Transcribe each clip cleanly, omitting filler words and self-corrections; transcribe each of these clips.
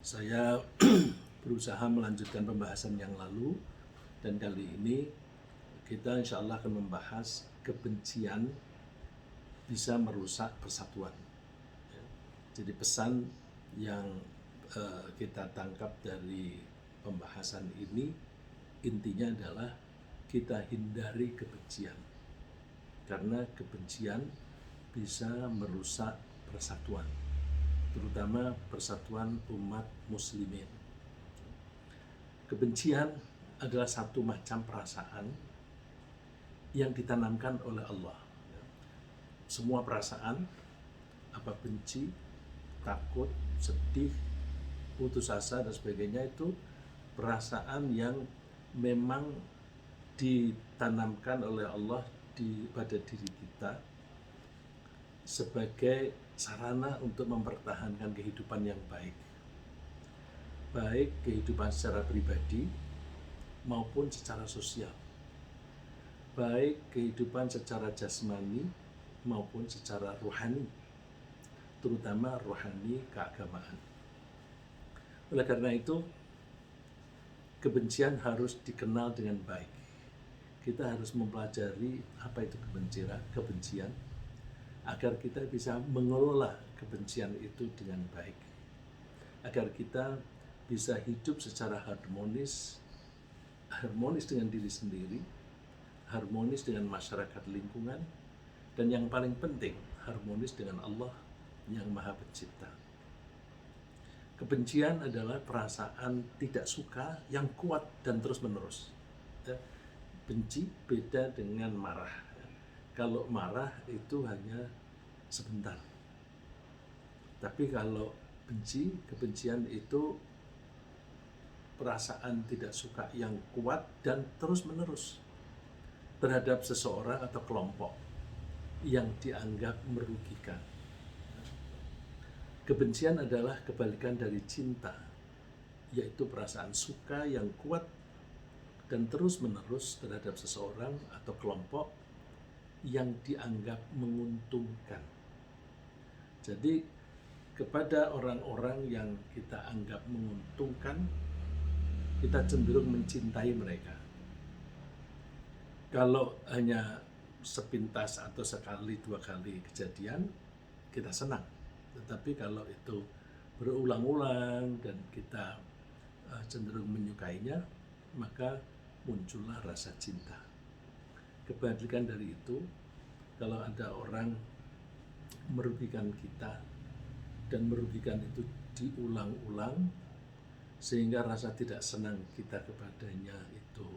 Saya berusaha melanjutkan pembahasan yang lalu dan kali ini kita insya Allah akan membahas kebencian bisa merusak persatuan. Ya. Jadi pesan yang kita tangkap dari pembahasan ini intinya adalah kita hindari kebencian karena kebencian bisa merusak persatuan, terutama persatuan umat muslimin. Kebencian adalah satu macam perasaan yang ditanamkan oleh Allah. Semua perasaan, apa benci, takut, sedih, putus asa dan sebagainya itu perasaan yang memang ditanamkan oleh Allah pada diri kita sebagai sarana untuk mempertahankan kehidupan yang baik. Baik kehidupan secara pribadi maupun secara sosial. Baik kehidupan secara jasmani maupun secara rohani, terutama rohani keagamaan. Oleh karena itu, kebencian harus dikenal dengan baik. Kita harus mempelajari apa itu kebencian, agar kita bisa mengelola kebencian itu dengan baik. Agar kita bisa hidup secara harmonis dengan diri sendiri, harmonis dengan masyarakat lingkungan, dan yang paling penting, harmonis dengan Allah yang Maha Pencipta. Kebencian adalah perasaan tidak suka yang kuat dan terus-menerus. Benci beda dengan marah. Kalau marah itu hanya sebentar. Tapi kalau kebencian itu perasaan tidak suka yang kuat dan terus-menerus terhadap seseorang atau kelompok yang dianggap merugikan. Kebencian adalah kebalikan dari cinta, yaitu perasaan suka yang kuat dan terus-menerus terhadap seseorang atau kelompok yang dianggap menguntungkan. Jadi, kepada orang-orang yang kita anggap menguntungkan, kita cenderung mencintai mereka. Kalau hanya sepintas atau sekali dua kali kejadian, kita senang. Tetapi kalau itu berulang-ulang dan kita cenderung menyukainya, maka muncullah rasa cinta. Kebalikan dari itu, kalau ada orang merugikan kita dan merugikan itu diulang-ulang, sehingga rasa tidak senang kita kepadanya itu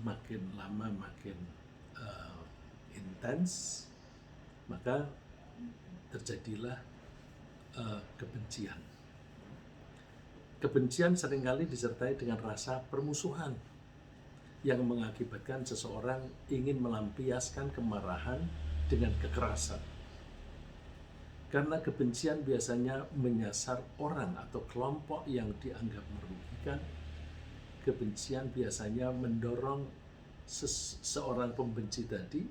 makin lama makin intens, maka terjadilah kebencian. Kebencian seringkali disertai dengan rasa permusuhan yang mengakibatkan seseorang ingin melampiaskan kemarahan dengan kekerasan. Karena kebencian biasanya menyasar orang atau kelompok yang dianggap merugikan, kebencian biasanya mendorong seorang pembenci tadi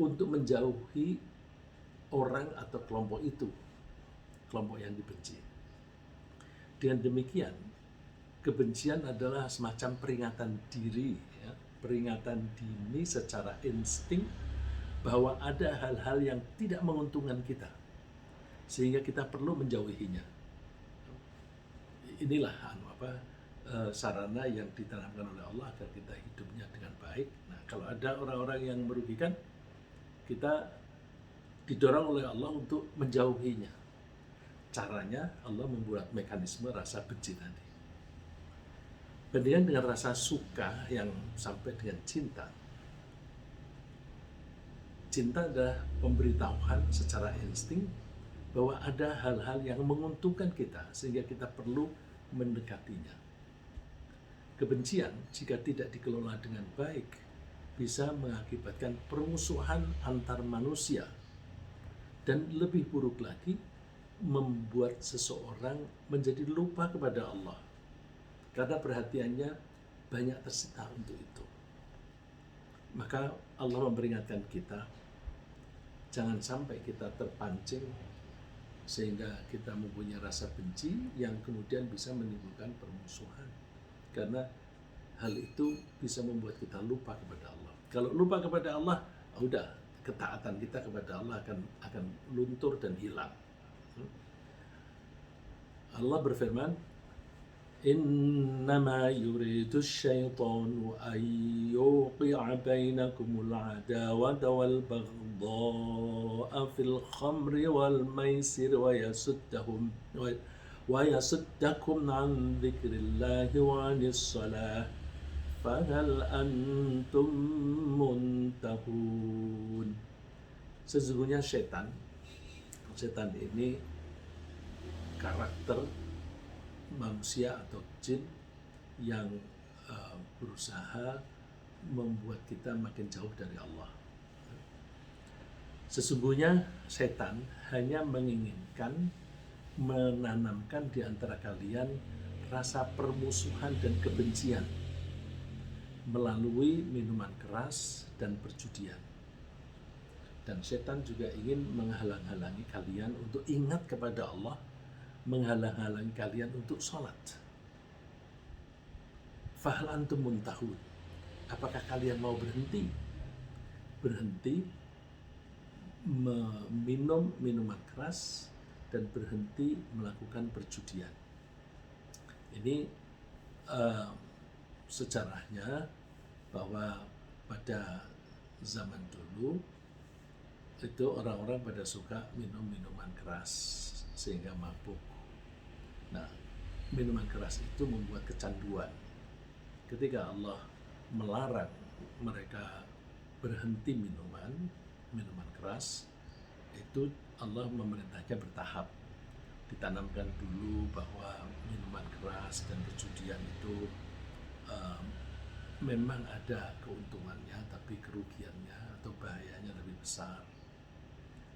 untuk menjauhi orang atau kelompok itu, kelompok yang dibenci. Dengan demikian, kebencian adalah semacam peringatan diri, peringatan dini secara insting bahwa ada hal-hal yang tidak menguntungkan kita, sehingga kita perlu menjauhinya. Inilah sarana yang ditanamkan oleh Allah agar kita hidupnya dengan baik. Nah, kalau ada orang-orang yang merugikan, kita didorong oleh Allah untuk menjauhinya. Caranya Allah membuat mekanisme rasa benci tadi. Bandingkan dengan rasa suka yang sampai dengan cinta. Cinta adalah pemberitahuan secara insting bahwa ada hal-hal yang menguntungkan kita sehingga kita perlu mendekatinya. Kebencian jika tidak dikelola dengan baik bisa mengakibatkan permusuhan antar manusia dan lebih buruk lagi membuat seseorang menjadi lupa kepada Allah karena perhatiannya banyak tersita untuk itu. Maka Allah memperingatkan kita, jangan sampai kita terpancing sehingga kita mempunyai rasa benci yang kemudian bisa menimbulkan permusuhan. Karena hal itu bisa membuat kita lupa kepada Allah. Kalau lupa kepada Allah, udah ketaatan kita kepada Allah akan luntur dan hilang. Allah berfirman, إنما يريد الشيطان أن يوقع بينكم العداوة والبغضاء في الخمر والميسر ويصدكم عن ذكر الله وعن الصلاة فهل أنتم منتهون. Sesungguhnya setan ini karakter manusia atau jin yang berusaha membuat kita makin jauh dari Allah. Sesungguhnya setan hanya menginginkan menanamkan di antara kalian rasa permusuhan dan kebencian melalui minuman keras dan perjudian. Dan setan juga ingin menghalang-halangi kalian untuk ingat kepada Allah, menghalang-halangi kalian untuk sholat. Fahal antum muntahun. Apakah kalian mau berhenti meminum minuman keras dan berhenti melakukan perjudian? Ini sejarahnya bahwa pada zaman dulu itu orang-orang pada suka minum minuman keras sehingga mabuk. Nah, minuman keras itu membuat kecanduan. Ketika Allah melarang mereka berhenti minuman keras, itu Allah memerintahnya bertahap. Ditanamkan dulu bahwa minuman keras dan perjudian itu memang ada keuntungannya, tapi kerugiannya atau bahayanya lebih besar.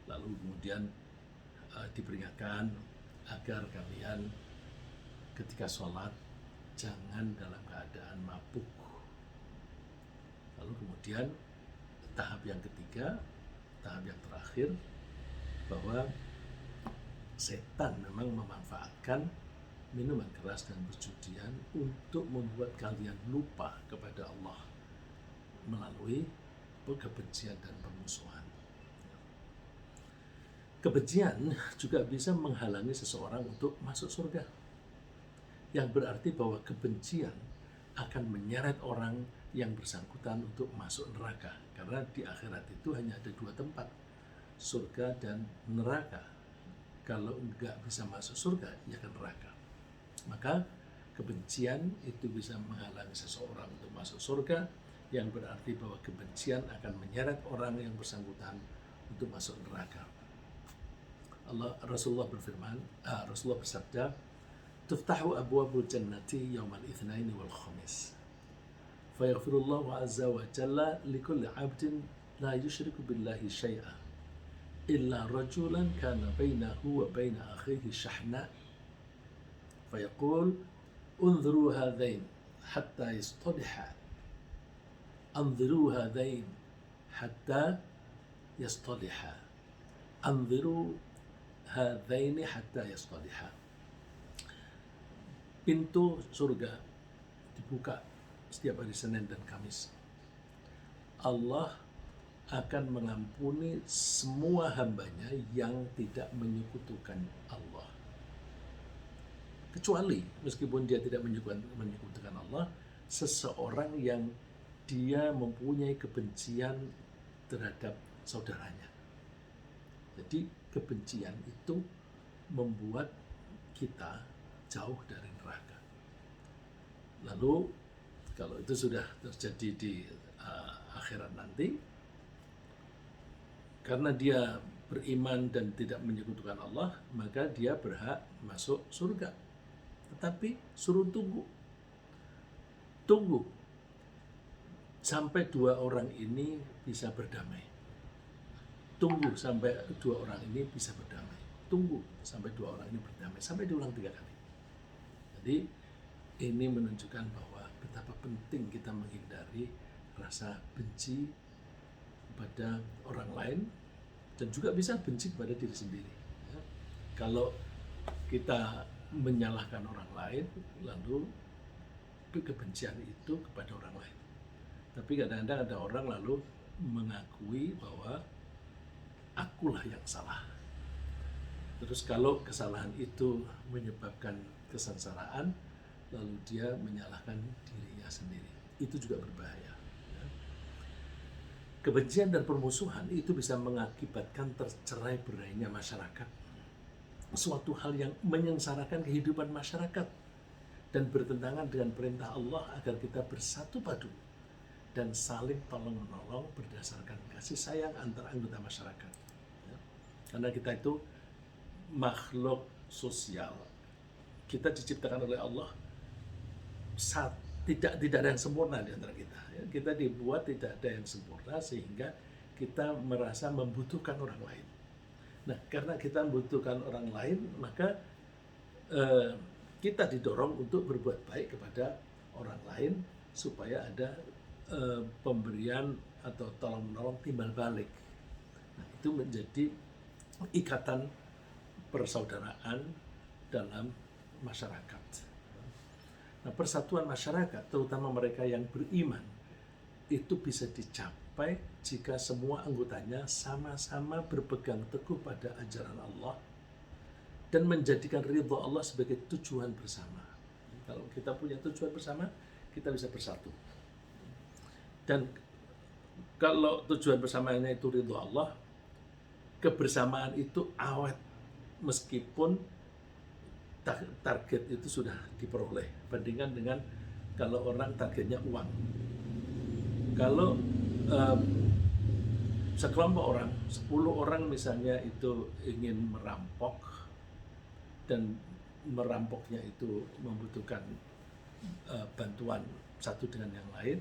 Lalu kemudian diperingatkan agar kalian ketika sholat jangan dalam keadaan mabuk. Lalu kemudian tahap yang ketiga, tahap yang terakhir, bahwa setan memang memanfaatkan minuman keras dan perjudian untuk membuat kalian lupa kepada Allah melalui kebencian dan permusuhan. Kebencian juga bisa menghalangi seseorang untuk masuk surga. Yang berarti bahwa kebencian akan menyeret orang yang bersangkutan untuk masuk neraka. Karena di akhirat itu hanya ada dua tempat, surga dan neraka. Kalau enggak bisa masuk surga, ya ke neraka. Maka kebencian itu bisa menghalangi seseorang untuk masuk surga, yang berarti bahwa kebencian akan menyeret orang yang bersangkutan untuk masuk neraka. Rasulullah bersabda, "Tuftahu abwabul jannati yawmal itsnaini wal khamis. Fayaghfirullahu azza wa jalla likulli 'abdin la yushriku billahi syai'a illa rajulan kana bainahu wa baina akhihi syahna. Fayaqul unzuru hadain hatta yastaliha. Anziru hadain hatta yastaliha. Anziru hadaini hatta yastaliha." Pintu surga dibuka setiap hari Senin dan Kamis. Allah akan mengampuni semua hambanya yang tidak menyekutukan Allah. Kecuali meskipun dia tidak menyekutukan Allah, seseorang yang dia mempunyai kebencian terhadap saudaranya. Jadi kebencian itu membuat kita jauh dari neraka. Lalu kalau itu sudah terjadi di akhirat nanti, karena dia beriman dan tidak menyekutukan Allah, maka dia berhak masuk surga. Tetapi suruh tunggu sampai dua orang ini bisa berdamai. Tunggu sampai dua orang ini bisa berdamai. Tunggu sampai dua orang ini berdamai, sampai diulang 3 kali. Jadi ini menunjukkan bahwa betapa penting kita menghindari rasa benci kepada orang lain dan juga bisa benci kepada diri sendiri. Kalau kita menyalahkan orang lain, lalu kebencian itu kepada orang lain. Tapi kadang-kadang ada orang lalu mengakui bahwa akulah yang salah. Terus kalau kesalahan itu menyebabkan kesengsaraan, lalu dia menyalahkan dirinya sendiri. Itu juga berbahaya. Kebencian dan permusuhan itu bisa mengakibatkan tercerai-berainya masyarakat. Suatu hal yang menyengsarakan kehidupan masyarakat dan bertentangan dengan perintah Allah agar kita bersatu padu dan saling tolong-menolong berdasarkan kasih sayang antara anggota masyarakat. Karena kita itu makhluk sosial. Kita diciptakan oleh Allah tidak ada yang sempurna di antara kita. Kita dibuat tidak ada yang sempurna sehingga kita merasa membutuhkan orang lain. Nah, karena kita membutuhkan orang lain, maka kita didorong untuk berbuat baik kepada orang lain supaya ada pemberian atau tolong-menolong timbal balik. Nah, itu menjadi ikatan persaudaraan dalam masyarakat. Nah, persatuan masyarakat, terutama mereka yang beriman, itu bisa dicapai jika semua anggotanya sama-sama berpegang teguh pada ajaran Allah dan menjadikan ridha Allah sebagai tujuan bersama. Kalau kita punya tujuan bersama, kita bisa bersatu. Dan kalau tujuan bersamanya itu ridha Allah, kebersamaan itu awet meskipun target itu sudah diperoleh. Bandingkan dengan kalau orang targetnya uang. Kalau sekelompok orang, 10 orang misalnya itu ingin merampok dan merampoknya itu membutuhkan bantuan satu dengan yang lain,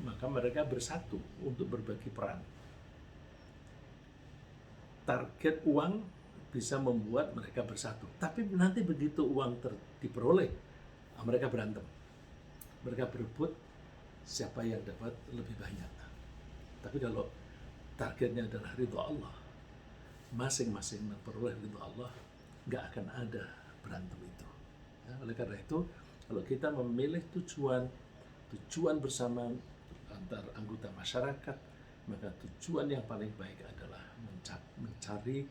maka mereka bersatu untuk berbagi peran. Target uang bisa membuat mereka bersatu, tapi nanti begitu uang diperoleh, mereka berantem, mereka berebut siapa yang dapat lebih banyak. Tapi kalau targetnya adalah ridha Allah, masing-masing memperoleh ridha Allah, nggak akan ada berantem itu. Ya, oleh karena itu, kalau kita memilih tujuan bersama antar anggota masyarakat, maka tujuan yang paling baik adalah mencari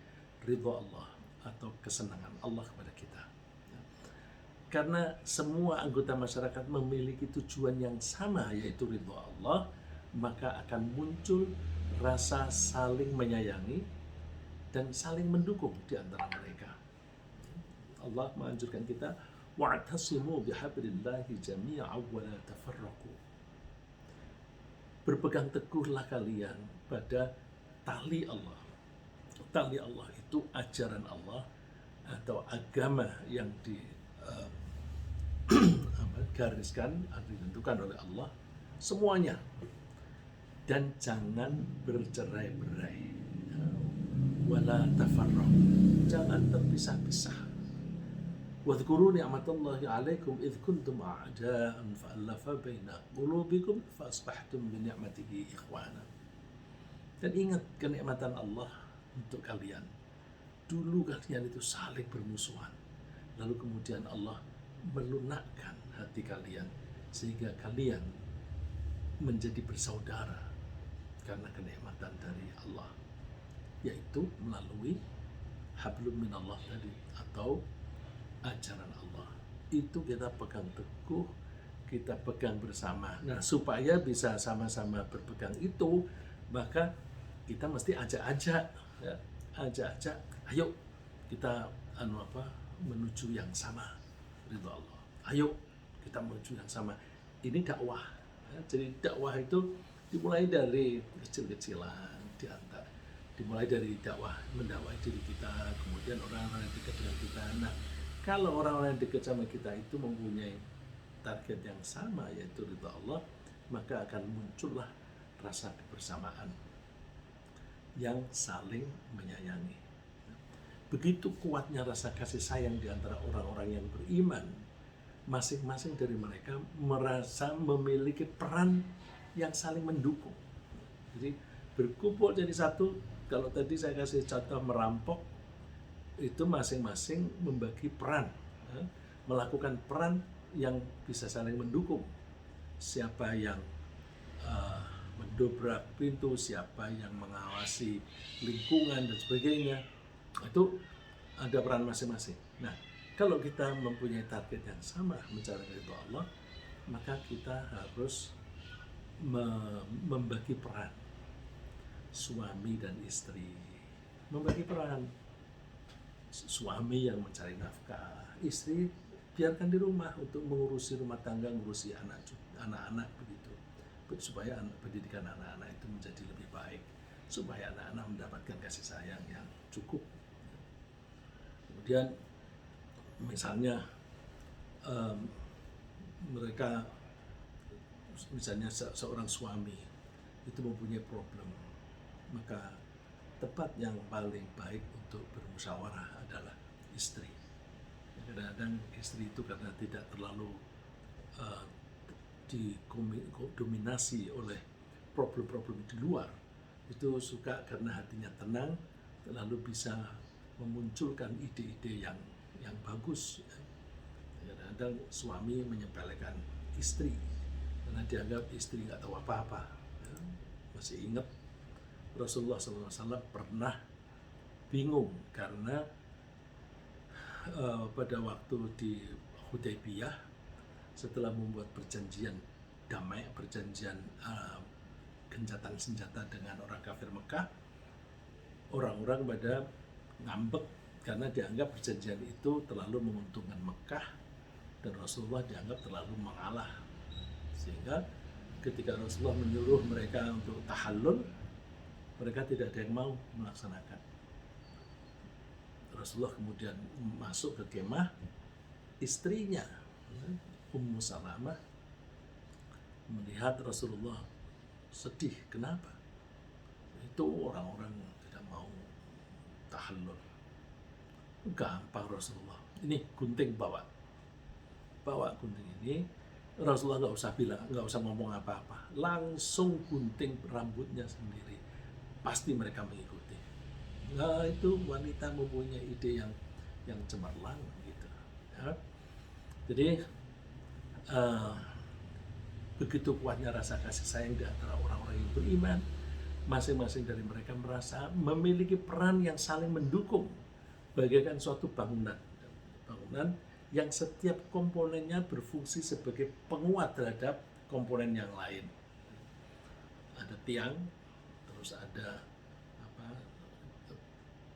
ridha Allah atau kesenangan Allah kepada kita. Karena semua anggota masyarakat memiliki tujuan yang sama, yaitu ridha Allah, maka akan muncul rasa saling menyayangi dan saling mendukung di antara mereka. Allah menganjurkan kita, wa'tasimu bihablillahi jami'an wa la tafarraqu. Berpegang teguhlah kalian pada tali Allah. Tali Allah itu ajaran Allah atau agama yang digariskan, ditentukan oleh Allah semuanya, dan jangan bercerai-berai, wala tafarraq, jangan terpisah-pisah. Wadhkuru ni'matallahi 'alaikum idh kuntum a'da'an fa'alafa baina qulubikum fa asbahtum bi ni'matihi ikhwana. Dan ingat kenikmatan Allah untuk kalian. Dulu kalian itu saling bermusuhan, lalu kemudian Allah melunakkan hati kalian sehingga kalian menjadi bersaudara karena kenikmatan dari Allah, yaitu melalui hablum minallah tadi atau ajaran Allah. Itu kita pegang teguh, kita pegang bersama. Nah, supaya bisa sama-sama berpegang itu, maka kita mesti ajak-ajak, ya, ajak-ajak, ayo kita menuju yang sama, ridha Allah. Ayo kita menuju yang sama. Ini dakwah. Ya, jadi dakwah itu dimulai dari kecil-kecilan, dimulai dari dakwah, mendakwai diri kita, kemudian orang-orang yang dekat dengan kita. Nah, kalau orang-orang yang dekat sama kita itu mempunyai target yang sama, yaitu ridha Allah, maka akan muncullah rasa kebersamaan yang saling menyayangi. Begitu kuatnya rasa kasih sayang di antara orang-orang yang beriman, masing-masing dari mereka merasa memiliki peran yang saling mendukung. Jadi berkumpul jadi satu. Kalau tadi saya kasih contoh merampok, itu masing-masing membagi peran, melakukan peran yang bisa saling mendukung. Siapa yang mendobrak pintu, siapa yang mengawasi lingkungan dan sebagainya, itu ada peran masing-masing. Nah, kalau kita mempunyai target yang sama mencari ridho Allah, maka kita harus membagi peran. Suami dan istri membagi peran. Suami yang mencari nafkah, istri biarkan di rumah untuk mengurusi rumah tangga, mengurusi anak-anak begitu, supaya pendidikan anak-anak itu menjadi lebih baik, supaya anak-anak mendapatkan kasih sayang yang cukup. Kemudian misalnya mereka, misalnya seorang suami itu mempunyai problem, maka tempat yang paling baik untuk bermusyawarah adalah istri. Kadang-kadang istri itu karena tidak terlalu didominasi oleh problem-problem di luar, itu suka karena hatinya tenang, lalu bisa memunculkan ide-ide yang bagus. Kadang-kadang suami menyepelekan istri karena dianggap istri nggak tahu apa-apa. Masih ingat Rasulullah SAW pernah bingung karena pada waktu di Hudaybiyah, setelah membuat perjanjian damai, perjanjian gencatan senjata dengan orang kafir Mekah, orang-orang pada ngambek karena dianggap perjanjian itu terlalu menguntungkan Mekah dan Rasulullah dianggap terlalu mengalah, sehingga ketika Rasulullah menyuruh mereka untuk tahallul, mereka tidak ada yang mau melaksanakan. Rasulullah kemudian masuk ke kemah, istrinya Ummu Salamah melihat Rasulullah sedih. Kenapa? Itu orang-orang tidak mau tahallul. Gampang Rasulullah, ini gunting bawa gunting ini. Rasulullah nggak usah bilang, nggak usah ngomong apa-apa, langsung gunting rambutnya sendiri, pasti mereka mengikuti. Nah, itu wanita mempunyai ide yang cemerlang gitu. Ya. Jadi begitu kuatnya rasa kasih sayang di antara orang-orang yang beriman, masing-masing dari mereka merasa memiliki peran yang saling mendukung, bagaikan suatu bangunan yang setiap komponennya berfungsi sebagai penguat terhadap komponen yang lain. Ada tiang, terus ada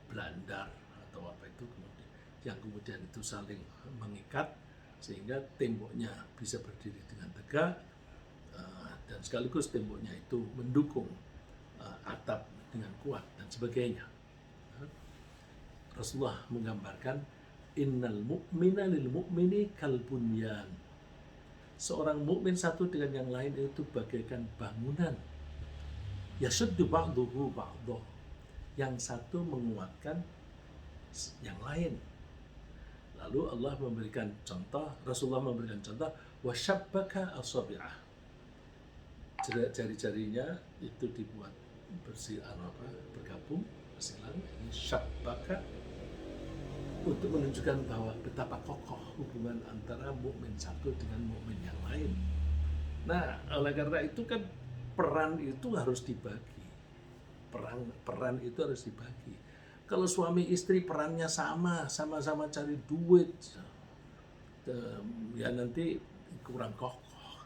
belandar atau apa itu, yang kemudian itu saling mengikat sehingga temboknya bisa berdiri dengan tegak, dan sekaligus temboknya itu mendukung atap dengan kuat dan sebagainya. Rasulullah menggambarkan innal mu'mina lil mu'mini kal bunyan. Seorang mukmin satu dengan yang lain itu bagaikan bangunan. Yashuddu ba'duhu ba'dahu. Yang satu menguatkan yang lain. Lalu Allah memberikan contoh, Rasulullah memberikan contoh, wasyabbaka asabi'ah. Jari-jarinya itu dibuat bergabung, bersilang, syabbaka, untuk menunjukkan bahwa betapa kokoh hubungan antara mukmin satu dengan mukmin yang lain. Nah, oleh karena itu kan peran itu harus dibagi. Peran itu harus dibagi. Kalau suami istri perannya sama-sama cari duit, ya nanti kurang kokoh.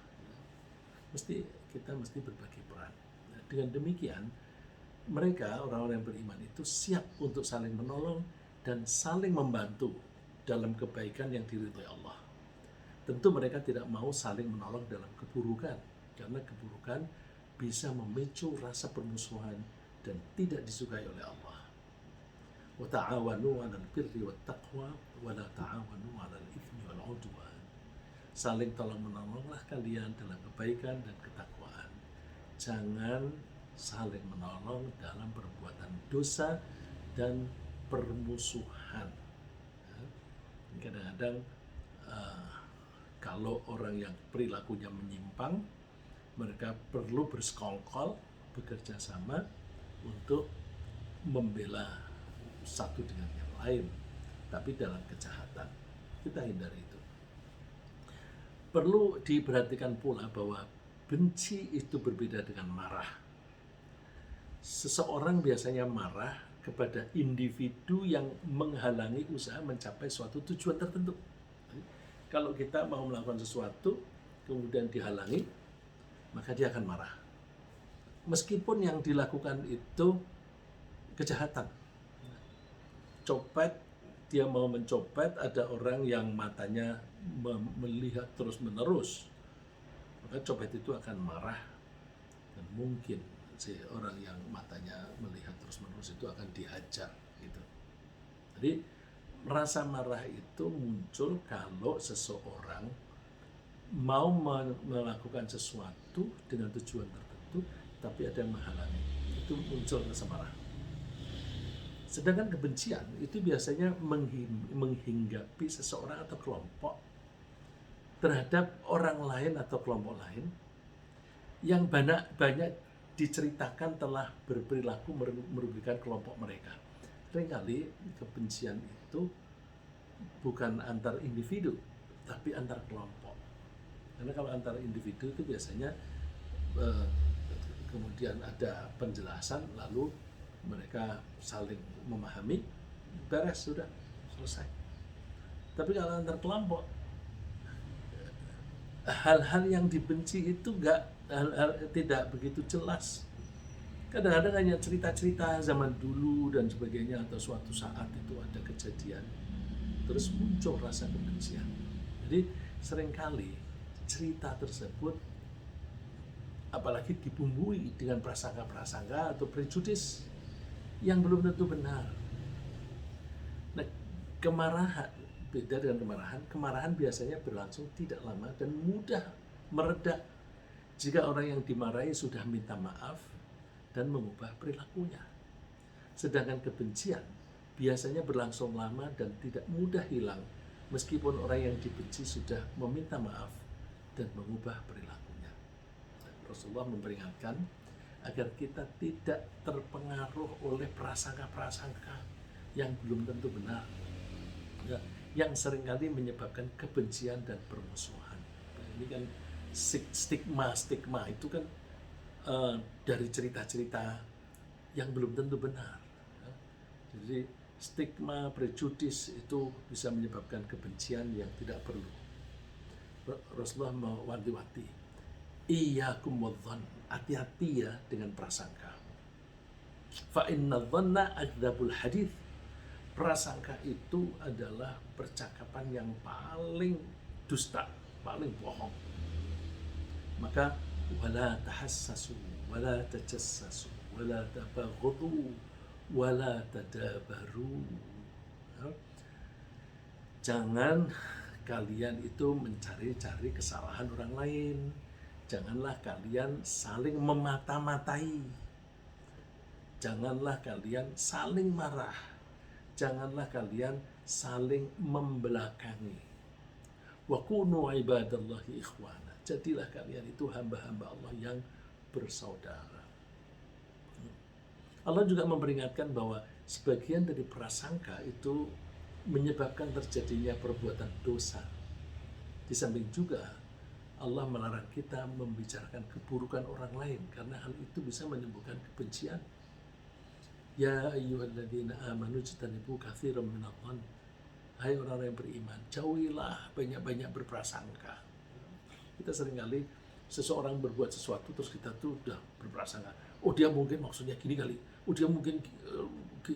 Kita mesti berbagi peran. Nah, dengan demikian, mereka orang-orang yang beriman itu siap untuk saling menolong dan saling membantu dalam kebaikan yang diridhoi Allah. Tentu mereka tidak mau saling menolong dalam keburukan, karena keburukan bisa memicu rasa permusuhan dan tidak disukai oleh Allah. Wa ta'awanu 'alal birri wat taqwa wa la ta'awanu 'alal itsmi wal 'udwan. Saling tolong-menolonglah kalian dalam kebaikan dan ketakwaan. Jangan saling menolong dalam perbuatan dosa dan permusuhan. Kadang-kadang kalau orang yang perilakunya menyimpang, mereka perlu bersekongkol, bekerja sama untuk membela satu dengan yang lain. tapi dalam kejahatan. Kita hindari itu. Perlu diperhatikan pula bahwa benci itu berbeda dengan marah. Seseorang biasanya marah kepada individu yang menghalangi usaha mencapai suatu tujuan tertentu. Kalau kita mau melakukan sesuatu, kemudian dihalangi, maka dia akan marah. Meskipun yang dilakukan itu kejahatan. Copet, dia mau mencopet, ada orang yang matanya melihat terus-menerus, maka copet itu akan marah. Dan mungkin si orang yang matanya melihat terus-menerus itu akan dihajar gitu. Jadi rasa marah itu muncul kalau seseorang mau melakukan sesuatu dengan tujuan tertentu, tapi ada yang menghalangi. Itu muncul rasa marah. Sedangkan kebencian itu biasanya menghinggapi seseorang atau kelompok terhadap orang lain atau kelompok lain yang banyak diceritakan telah berperilaku merugikan kelompok mereka. Seringkali kebencian itu bukan antar individu, tapi antar kelompok. Karena kalau antar individu itu biasanya kemudian ada penjelasan, lalu mereka saling memahami, beres, sudah selesai. Tapi kalau antar kelompok, hal-hal yang dibenci itu tidak begitu jelas. Kadang-kadang hanya cerita-cerita zaman dulu dan sebagainya, atau suatu saat itu ada kejadian, terus muncul rasa kebencian. Jadi seringkali cerita tersebut apalagi dibumbui dengan prasangka-prasangka atau prejudis yang belum tentu benar. Nah, kemarahan beda dengan kemarahan. Kemarahan biasanya berlangsung tidak lama dan mudah mereda jika orang yang dimarahi sudah minta maaf dan mengubah perilakunya. Sedangkan kebencian biasanya berlangsung lama dan tidak mudah hilang meskipun orang yang dibenci sudah meminta maaf dan mengubah perilakunya. Rasulullah memperingatkan agar kita tidak terpengaruh oleh prasangka-prasangka yang belum tentu benar, ya, yang seringkali menyebabkan kebencian dan permusuhan. Ini kan stigma itu kan dari cerita-cerita yang belum tentu benar. Ya. Jadi stigma, prejudis itu bisa menyebabkan kebencian yang tidak perlu. Rasulullah mewanti-wanti, iyyakum wadh-dhann, hati-hati ya dengan prasangka. Fa inna dhanna akdzabul hadits. Prasangka itu adalah percakapan yang paling dusta, paling bohong. Maka wala tahassasu wala tajassasu wala tabaghadu wala tadabaru. Jangan kalian itu mencari-cari kesalahan orang lain. Janganlah kalian saling memata-matai. Janganlah kalian saling marah. Janganlah kalian saling membelakangi. Wa kunu ibadallahi ikhwana. Jadilah kalian itu hamba-hamba Allah yang bersaudara. Allah juga memperingatkan bahwa sebagian dari prasangka itu menyebabkan terjadinya perbuatan dosa. Di samping juga Allah melarang kita membicarakan keburukan orang lain karena hal itu bisa menimbulkan kebencian. Ya ayyuhalladzina amanu ijtanibu katsiran minadh-dhann. Hai orang-orang yang beriman, jauhilah banyak-banyak berprasangka. Kita seringkali seseorang berbuat sesuatu terus kita tuh udah berprasangka. Oh dia mungkin maksudnya gini kali. Oh dia mungkin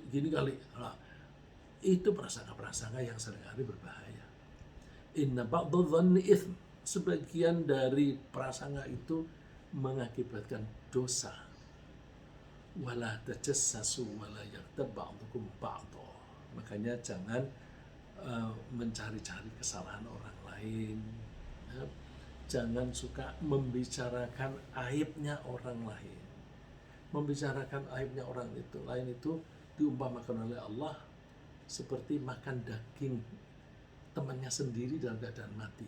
gini kali. Nah, itu prasangka-prasangka yang seringkali berbahaya. Inna ba'dadh-dhanni itsm. Sebagian dari prasangka itu mengakibatkan dosa. Wala tajassasu wala yaghtab ba'dukum ba'dha. Makanya jangan mencari-cari kesalahan orang lain. Ya. Jangan suka membicarakan aibnya orang lain. Membicarakan aibnya orang itu lain itu diumpamakan oleh Allah seperti makan daging temannya sendiri dalam keadaan mati.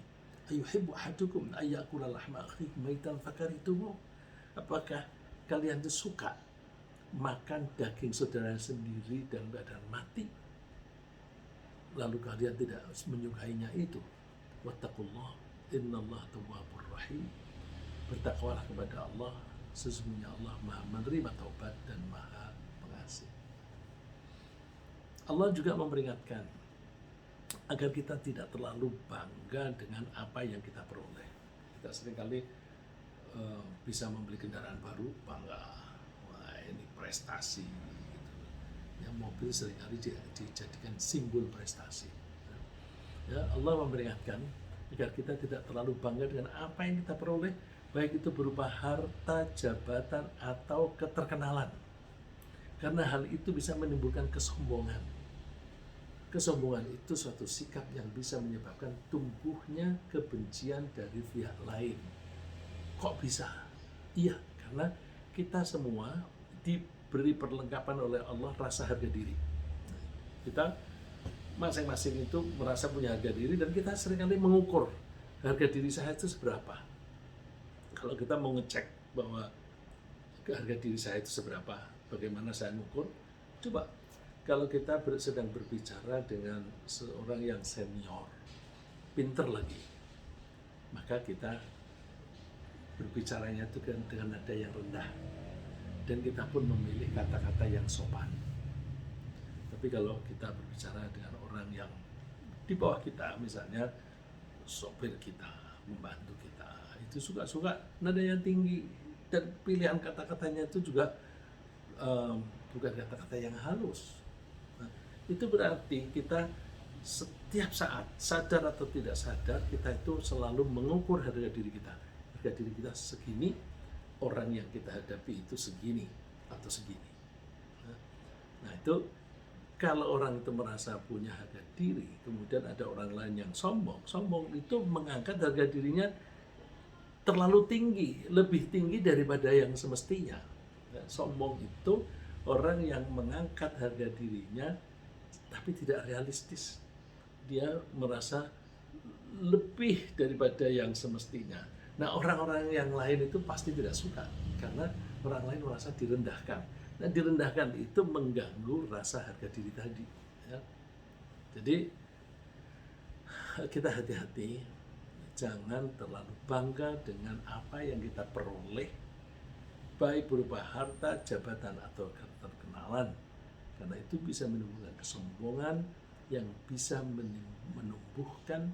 Ayuhibbu ahadukum ayyakula lahma akhihi maitan fakarihtumu. Apakah kalian itu suka makan daging saudara sendiri dalam keadaan mati? lalu kalian tidak menyukainya itu. Wattaqullah innallaha tawwabur rahim. Bertakwalah kepada Allah, sesungguhnya Allah Maha menerima taubat dan Maha pengasih. Allah juga memperingatkan agar kita tidak terlalu bangga dengan apa yang kita peroleh. Kita seringkali bisa membeli kendaraan baru, bangga, wah ini prestasi gitu. Ya, mobil seringkali dijadikan simbol prestasi. Ya, Allah memperingatkan agar kita tidak terlalu bangga dengan apa yang kita peroleh, baik itu berupa harta, jabatan, atau keterkenalan. Karena hal itu bisa menimbulkan kesombongan. Kesombongan itu suatu sikap yang bisa menyebabkan tumbuhnya kebencian dari pihak lain. Kok bisa? Iya, karena kita semua diberi perlengkapan oleh Allah rasa harga diri. Kita masing-masing itu merasa punya harga diri dan kita seringkali mengukur harga diri saya itu seberapa. Kalau kita mau ngecek bahwa harga diri saya itu seberapa, bagaimana saya mengukur? Coba kalau kita sedang berbicara dengan seorang yang senior, pinter lagi, maka kita berbicaranya itu dengan nada yang rendah, dan kita pun memilih kata-kata yang sopan. Tapi kalau kita berbicara dengan orang yang di bawah kita, misalnya sopir kita, membantu kita, itu suka-suka nada yang tinggi, dan pilihan kata-katanya itu juga bukan kata-kata yang halus. Nah, itu berarti kita setiap saat, sadar atau tidak sadar, kita itu selalu mengukur harga diri kita. Harga diri kita segini, orang yang kita hadapi itu segini atau segini. Nah itu kalau orang itu merasa punya harga diri, kemudian ada orang lain yang sombong, sombong itu mengangkat harga dirinya terlalu tinggi, lebih tinggi daripada yang semestinya. Nah, sombong itu orang yang mengangkat harga dirinya tapi tidak realistis. Dia merasa lebih daripada yang semestinya. Nah, orang-orang yang lain itu pasti tidak suka karena orang lain merasa direndahkan. Nah, direndahkan itu mengganggu rasa harga diri tadi. Ya. Jadi kita hati-hati, jangan terlalu bangga dengan apa yang kita peroleh, baik berupa harta, jabatan, atau keterkenalan. Karena itu bisa menimbulkan kesombongan yang bisa menumbuhkan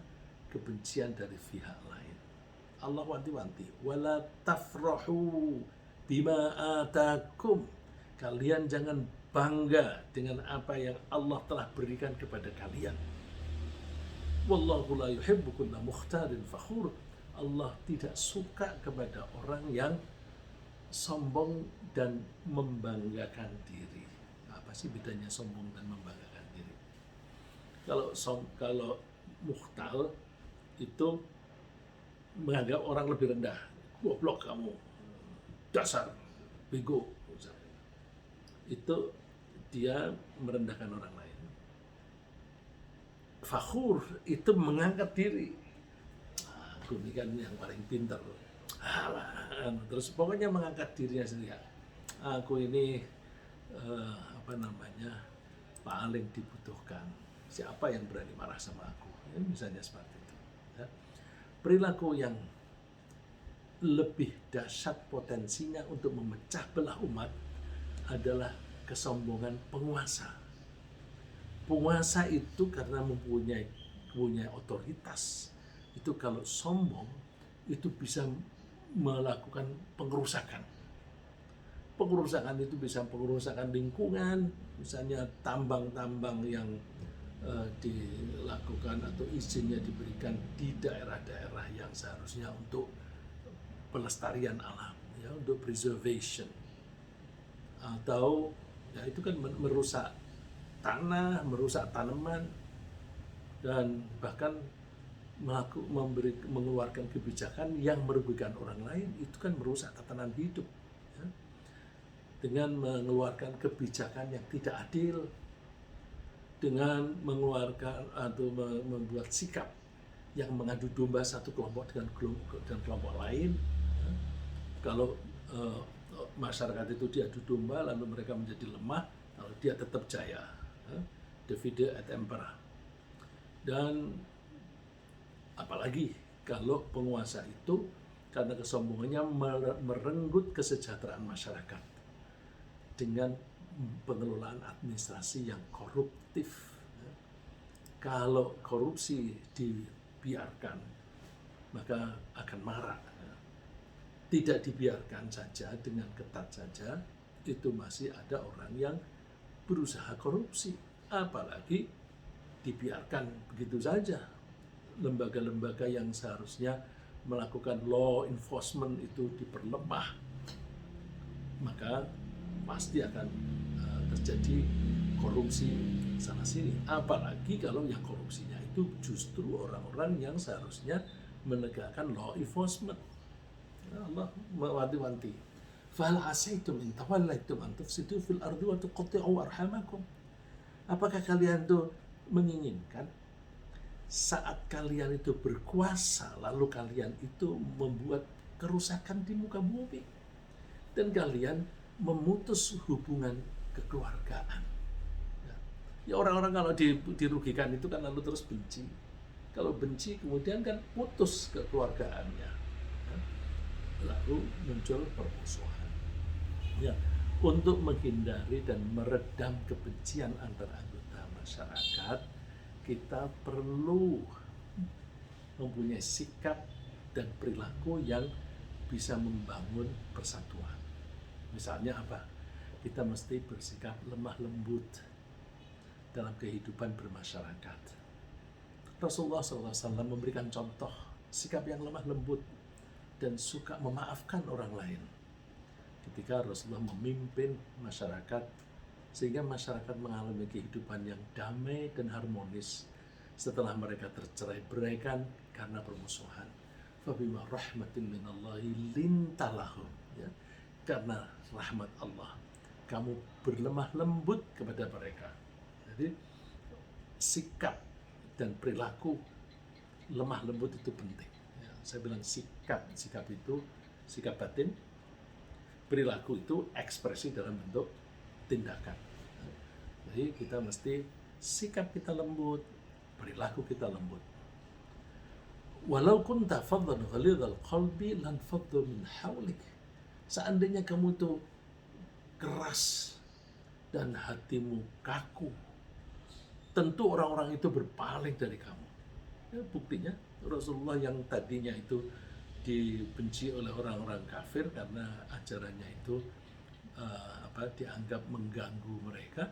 kebencian dari pihak lain. Allah wanti-wanti, wala tafrahu bima atakum. Kalian jangan bangga dengan apa yang Allah telah berikan kepada kalian. Wallahu la yuhibbu kulla mukhtalin fakhur. Allah tidak suka kepada orang yang sombong dan membanggakan diri. Apa sih bedanya sombong dan membanggakan diri? Kalau mukhtal itu menganggap orang lebih rendah, goblok kamu, dasar, bego, itu dia merendahkan orang lain. Fakhur itu mengangkat diri, aku ini kan yang paling pintar, terus pokoknya mengangkat dirinya sendiri. Aku ini paling dibutuhkan. Siapa yang berani marah sama aku? Ya, misalnya seperti itu. Ya. Perilaku yang lebih dahsyat potensinya untuk memecah belah umat adalah kesombongan penguasa. Penguasa itu karena mempunyai otoritas, itu kalau sombong itu bisa melakukan pengerusakan. Pengerusakan itu bisa pengerusakan lingkungan, misalnya tambang-tambang yang dilakukan atau izinnya diberikan di daerah-daerah yang seharusnya untuk pelestarian alam, ya, untuk preservation, atau ya itu kan merusak tanah, merusak tanaman, dan bahkan mengeluarkan kebijakan yang merugikan orang lain, itu kan merusak tatanan hidup, ya. Dengan mengeluarkan kebijakan yang tidak adil, dengan mengeluarkan atau membuat sikap yang mengadu domba satu kelompok dengan kelompok lain. Ya. Kalau masyarakat itu diadu domba lalu mereka menjadi lemah, lalu dia tetap jaya. Divide et impera. Dan apalagi kalau penguasa itu karena kesombongannya merenggut kesejahteraan masyarakat dengan pengelolaan administrasi yang koruptif. Kalau korupsi dibiarkan, maka akan marah. Tidak dibiarkan saja dengan ketat saja, itu masih ada orang yang berusaha korupsi. Apalagi dibiarkan begitu saja. Lembaga-lembaga yang seharusnya melakukan law enforcement itu diperlemah, maka pasti akan terjadi korupsi sana sini. Apalagi kalau yang korupsinya itu justru orang-orang yang seharusnya menegakkan law enforcement. Allah mewanti-wanti. Fahal asaitum in tawallaitum an tufsidu fil ardi wa tuqatti'u arhamakum. Apakah kalian tuh menginginkan saat kalian itu berkuasa lalu kalian itu membuat kerusakan di muka bumi dan kalian memutus hubungan kekeluargaan? Ya orang-orang kalau dirugikan itu kan lalu terus benci. Kalau benci kemudian kan putus kekeluargaannya, lalu muncul permusuhan. Ya, untuk menghindari dan meredam kebencian antar anggota masyarakat, kita perlu mempunyai sikap dan perilaku yang bisa membangun persatuan. Misalnya apa? Kita mesti bersikap lemah lembut dalam kehidupan bermasyarakat. Rasulullah SAW memberikan contoh sikap yang lemah lembut dan suka memaafkan orang lain ketika Rasulullah memimpin masyarakat, sehingga masyarakat mengalami kehidupan yang damai dan harmonis setelah mereka tercerai-beraikan karena permusuhan. Fabima rahmatin minallahi lintalahum, ya, karena rahmat Allah kamu berlemah lembut kepada mereka. Jadi sikap dan perilaku lemah lembut itu penting. Ya, saya bilang sikap itu sikap batin, perilaku itu ekspresi dalam bentuk tindakan. Jadi kita mesti sikap kita lembut, perilaku kita lembut. Walau kunta faddan ghalidhal qalbi lan faddu min hawlik. Seandainya kamu itu keras dan hatimu kaku, tentu orang-orang itu berpaling dari kamu. Ya, buktinya Rasulullah yang tadinya itu dibenci oleh orang-orang kafir karena ajarannya itu dianggap mengganggu mereka,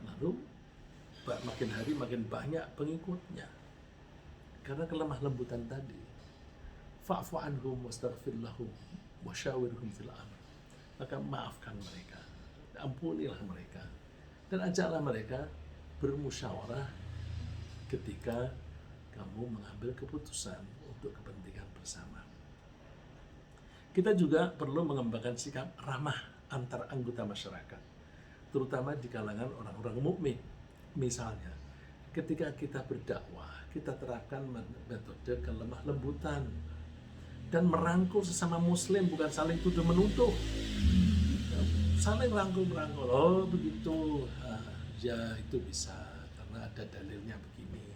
lalu makin hari makin banyak pengikutnya karena kelemah lembutan tadi. Fa'fu anhum wastaghfir lahum wasyawirhum fil amr. Maka maafkan mereka, ampunilah mereka, dan ajaklah mereka bermusyawarah ketika kamu mengambil keputusan untuk kepentingan bersama. Kita juga perlu mengembangkan sikap ramah antar anggota masyarakat, terutama di kalangan orang-orang mukmin. Misalnya, ketika kita berdakwah, kita terapkan metode kelemah lembutan dan merangkul sesama muslim, bukan saling tuduh menuduh. Saling rangkul-rangkul, oh begitu, ya itu bisa karena ada dalilnya begini.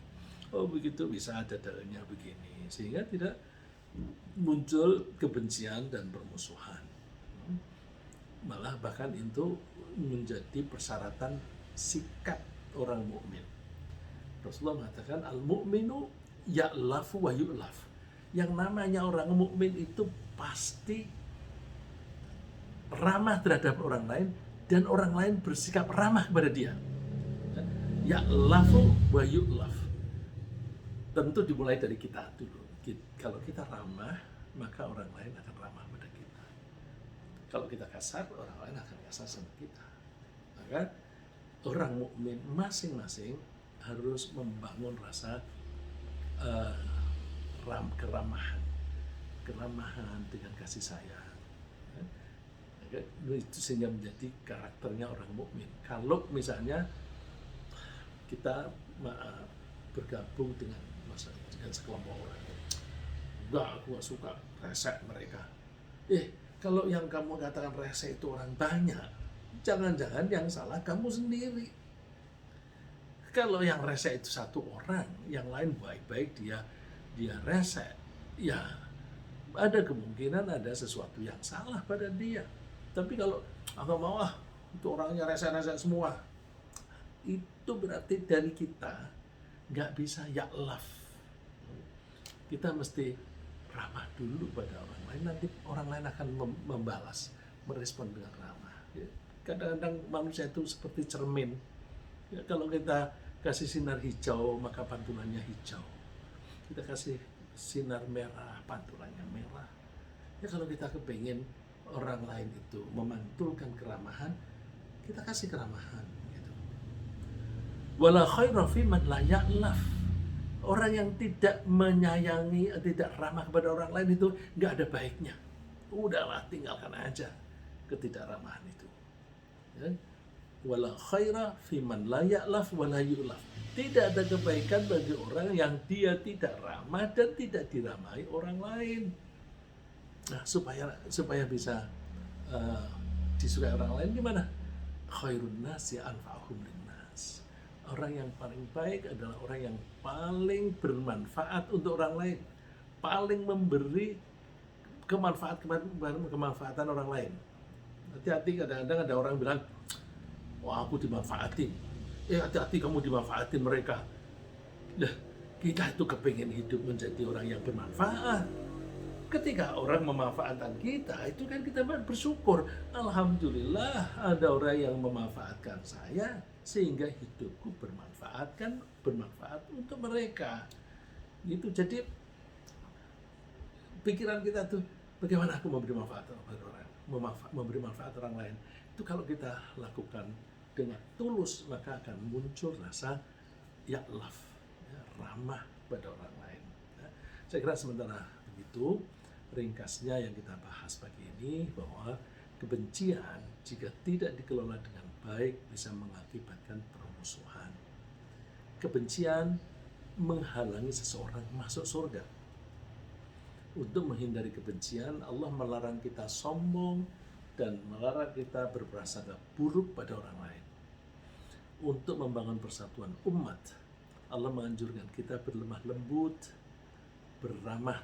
Oh begitu bisa ada dalilnya begini, sehingga tidak muncul kebencian dan permusuhan. Malah bahkan itu menjadi persyaratan sikap orang mukmin. Rasulullah mengatakan al-mu'minu ya'lafu wa yu'laf. Yang namanya orang mukmin itu pasti ramah terhadap orang lain dan orang lain bersikap ramah kepada dia. Ya'lafu wa yu'laf. Tentu dimulai dari kita dulu. Kalau kita ramah, maka orang lain akan ramah pada kita. Kalau kita kasar, orang lain akan kasar sama kita. Maka orang mukmin masing-masing harus membangun rasa keramahan dengan kasih sayang. Itu sehingga menjadi karakternya orang mukmin. Kalau misalnya kita bergabung dengan sekelompok orang, enggak, aku gak suka, rese mereka. Kalau yang kamu katakan rese itu orang banyak, jangan-jangan yang salah kamu sendiri. Kalau yang rese itu satu orang, yang lain baik-baik, dia rese, ya ada kemungkinan ada sesuatu yang salah pada dia. Tapi kalau nggak mau itu orangnya rese-rese semua, itu berarti dari kita nggak bisa ya love. Kita mesti ramah dulu pada orang lain, nanti orang lain akan membalas, merespon dengan ramah. Ya, kadang-kadang manusia itu seperti cermin. Ya, kalau kita kasih sinar hijau, maka pantulannya hijau. Kita kasih sinar merah, pantulannya merah. Ya, kalau kita kepengen orang lain itu memantulkan keramahan, kita kasih keramahan. Gitu. Wala khaira fi man la ya'laf. Orang yang tidak menyayangi, tidak ramah kepada orang lain itu nggak ada baiknya. Udahlah, tinggalkan aja ketidakramahan itu. Ya. Wala khaira fi man la ya'laf wa la yu'laf. Tidak ada kebaikan bagi orang yang dia tidak ramah dan tidak diramahi orang lain. Nah, supaya bisa disukai orang lain gimana? Khairun nasi anfa'uhum linnas. Orang yang paling baik adalah orang yang paling bermanfaat untuk orang lain, paling memberi kemanfaatan orang lain. Hati-hati, kadang-kadang ada orang bilang, wah aku dimanfaatin. Hati-hati kamu dimanfaatin mereka. Nah, kita itu kepingin hidup menjadi orang yang bermanfaat. Ketika orang memanfaatkan kita, itu kan kita bersyukur. Alhamdulillah ada orang yang memanfaatkan saya sehingga hidupku bermanfaat untuk mereka. Gitu. Jadi pikiran kita tuh bagaimana aku memberi manfaat kepada orang, memberi manfaat orang lain. Itu kalau kita lakukan dengan tulus, maka akan muncul rasa ya'laf, ya, ramah pada orang lain. Ya. Saya kira sementara begitu ringkasnya yang kita bahas pagi ini, bahwa kebencian jika tidak dikelola dengan baik bisa mengakibatkan permusuhan. Kebencian menghalangi seseorang masuk surga. Untuk menghindari kebencian, Allah melarang kita sombong dan melarang kita berprasangka buruk pada orang lain. Untuk membangun persatuan umat, Allah menganjurkan kita berlemah lembut, beramah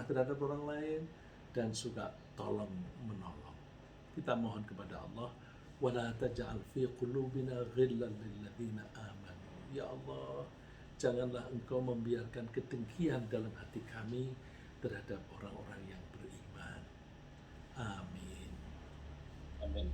terhadap orang lain, dan suka tolong menolong. Kita mohon kepada Allah, wala taj'al fi qulubina ghillan lil ladzina amanu. Ya Allah, janganlah Engkau membiarkan kedengkian dalam hati kami terhadap orang-orang yang beriman. Amin. Amin.